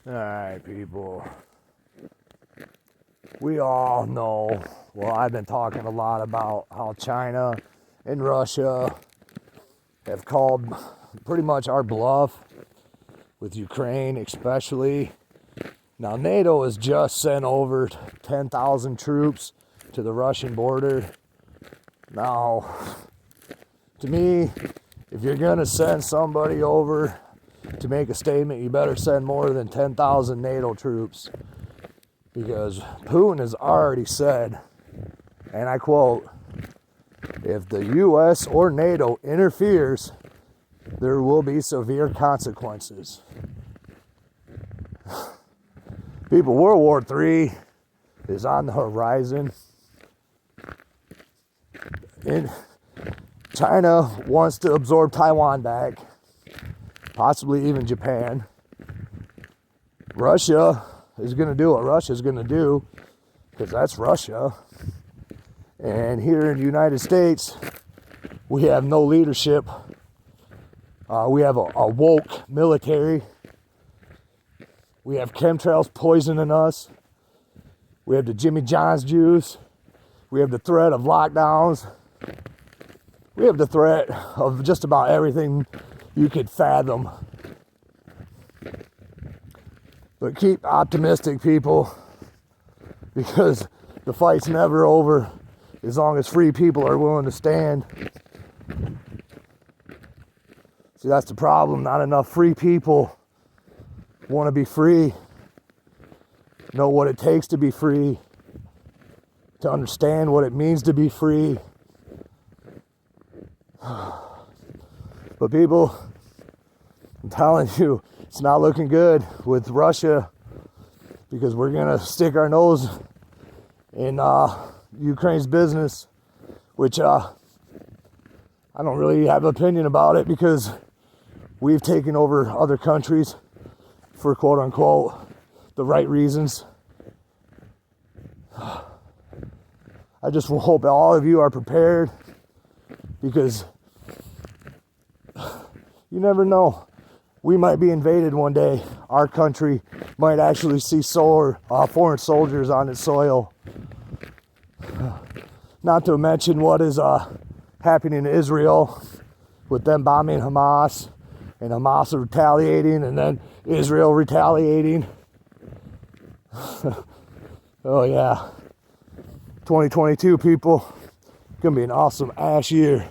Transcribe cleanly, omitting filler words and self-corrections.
Alright, people. We all know, well, I've been talking a lot about how China and Russia have called pretty much our bluff with Ukraine, especially. Now, NATO has just sent over 10,000 troops to the Russian border. Now, to me, if you're going to send somebody over to make a statement, you better send more than 10,000 NATO troops. Because Putin has already said, and I quote, if the U.S. or NATO interferes, there will be severe consequences. People, World War III is on the horizon. And China wants to absorb Taiwan back, possibly even Japan. Russia is going to do what Russia's going to do, because that's Russia. And here in the United States, we have no leadership. We have a woke military. We have chemtrails poisoning us. We have the Jimmy John's Jews. We have the threat of lockdowns. We have the threat of just about everything you could fathom. But keep optimistic, people, because the fight's never over as long as free people are willing to stand. See, that's the problem. Not enough free people want to be free, know what it takes to be free, to understand what it means to be free. But people, I'm telling you, it's not looking good with Russia, because we're going to stick our nose in Ukraine's business, which I don't really have an opinion about it, because we've taken over other countries for quote unquote the right reasons. I just hope all of you are prepared, because you never know. We might be invaded one day. Our country might actually see foreign soldiers on its soil. Not to mention what is happening in Israel with them bombing Hamas, and Hamas retaliating, and then Israel retaliating. Oh yeah. 2022, people. Gonna be an awesome ass year.